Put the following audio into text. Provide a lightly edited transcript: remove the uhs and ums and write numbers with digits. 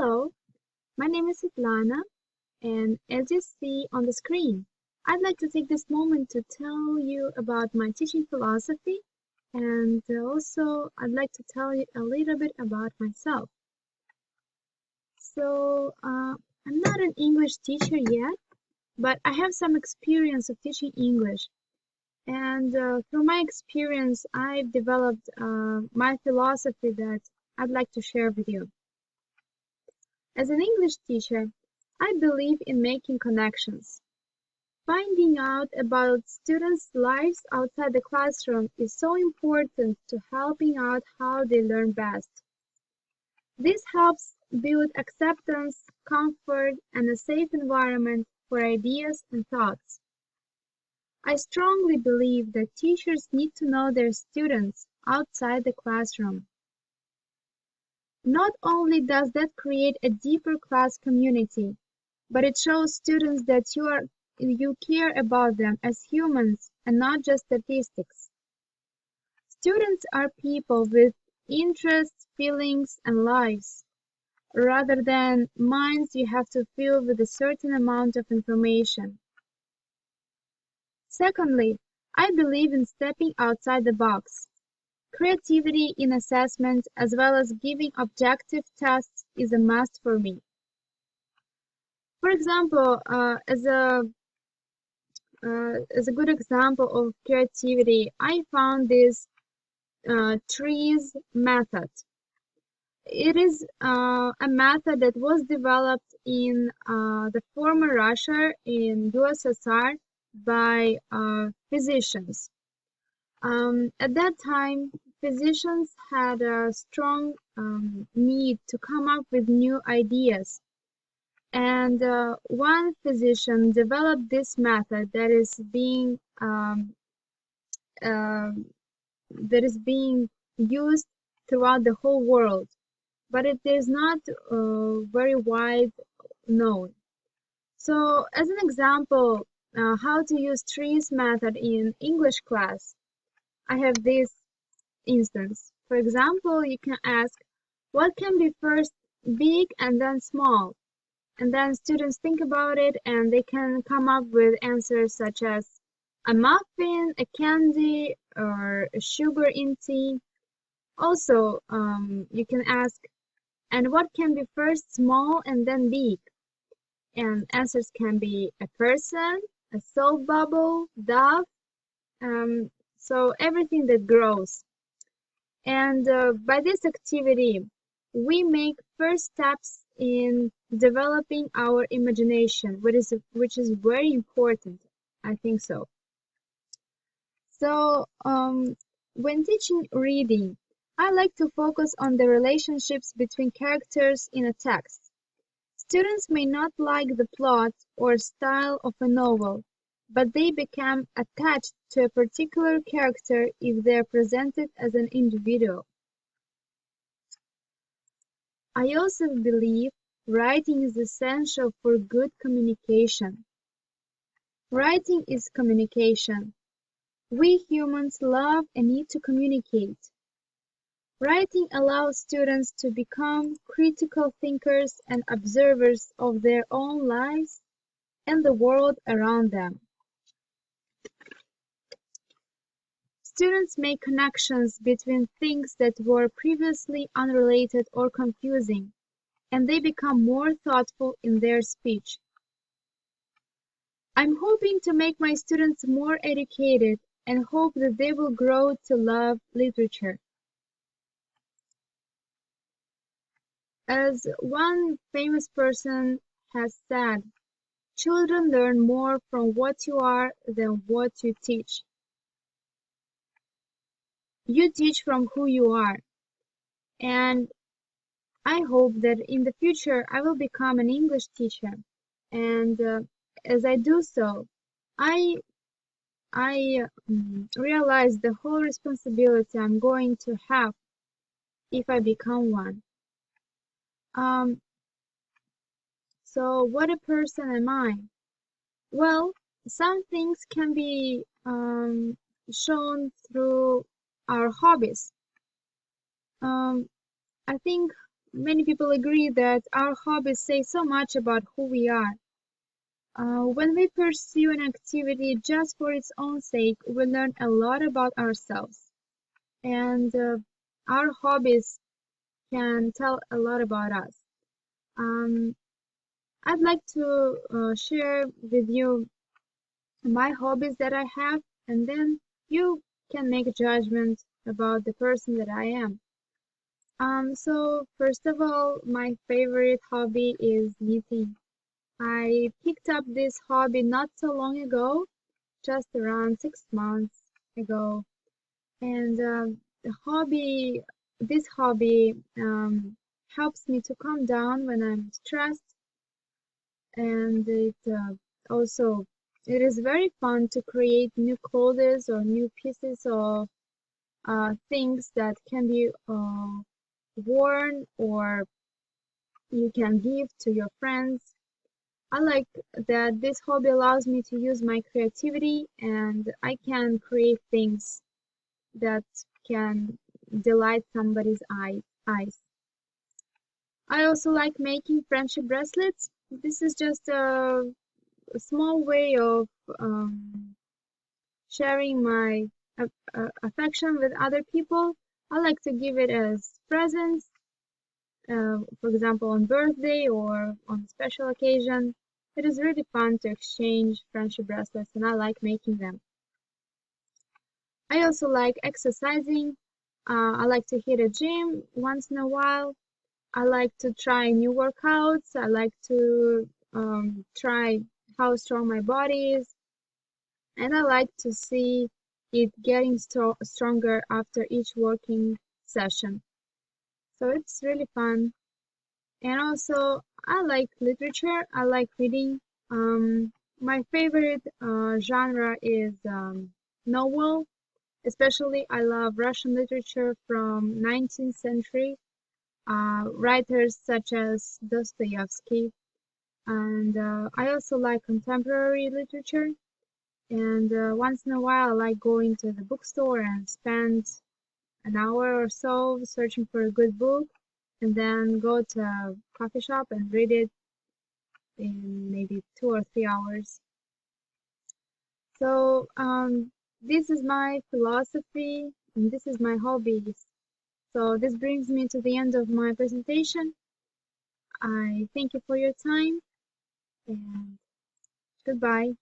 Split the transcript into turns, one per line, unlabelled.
Hello, my name is Svetlana, and as you see on the screen, I'd like to take this moment to tell you about my teaching philosophy, and also I'd like to tell you a little bit about myself. I'm not an English teacher yet, but I have some experience of teaching English, and through my experience, I've developed my philosophy that I'd like to share with you. As an English teacher, I believe in making connections. Finding out about students' lives outside the classroom is so important to helping out how they learn best. This helps build acceptance, comfort, and a safe environment for ideas and thoughts. I strongly believe that teachers need to know their students outside the classroom. Not only does that create a deeper class community, but it shows students that you care about them as humans and not just statistics. Students are people with interests, feelings, and lives, rather than minds you have to fill with a certain amount of information. Secondly, I believe in stepping outside the box. Creativity in assessment as well as giving objective tests is a must for me. For example, as a good example of creativity, I found this trees method. It is a method that was developed in the former Russia in USSR by physicians. At that time, physicians had a strong need to come up with new ideas. And one physician developed this method that is being used throughout the whole world, but it is not very wide known. So, as an example, how to use trees method in English class, I have this instance. For example, you can ask, what can be first big and then small? And then students think about it and they can come up with answers such as a muffin, a candy, or a sugar in tea. Also, you can ask, and what can be first small and then big? And answers can be a person, a soap bubble, dove, so everything that grows. And by this activity, we make first steps in developing our imagination, which is very important. I think so. So, when teaching reading, I like to focus on the relationships between characters in a text. Students may not like the plot or style of a novel, but they become attached to a particular character if they are presented as an individual. I also believe writing is essential for good communication. Writing is communication. We humans love and need to communicate. Writing allows students to become critical thinkers and observers of their own lives and the world around them. Students make connections between things that were previously unrelated or confusing, and they become more thoughtful in their speech. I'm hoping to make my students more educated and hope that they will grow to love literature. As one famous person has said, children learn more from what you are than what you teach. You teach from who you are, and I hope that in the future I will become an English teacher, and as I do so, I realize the whole responsibility I'm going to have if I become one. So what a person am I? Well, some things can be shown through our hobbies. I think many people agree that our hobbies say so much about who we are. When we pursue an activity just for its own sake, we learn a lot about ourselves. And our hobbies can tell a lot about us. Um, I'd like to share with you my hobbies that I have, and then you can make a judgment about the person that I am. So first of all, my favorite hobby is knitting. I picked up this hobby not so long ago, just around 6 months ago, and this hobby helps me to calm down when I'm stressed, and also it is very fun to create new clothes or new pieces of things that can be worn or you can give to your friends. I like that this hobby allows me to use my creativity and I can create things that can delight somebody's eyes. I also like making friendship bracelets. This is just a small way of sharing my affection with other people. I like to give it as presents, for example, on birthday or on special occasion. It is really fun to exchange friendship bracelets, and I like making them. I also like exercising. I like to hit a gym once in a while. I like to try new workouts. I like to try how strong my body is, and I like to see it getting stronger after each working session. So it's really fun. And also, I like literature. I like reading. My favorite genre is novel. Especially, I love Russian literature from 19th century. Writers such as Dostoevsky. And I also like contemporary literature. And once in a while, I like going to the bookstore and spend an hour or so searching for a good book, and then go to a coffee shop and read it in maybe 2 or 3 hours. So this is my philosophy and this is my hobbies. So this brings me to the end of my presentation. I thank you for your time and goodbye.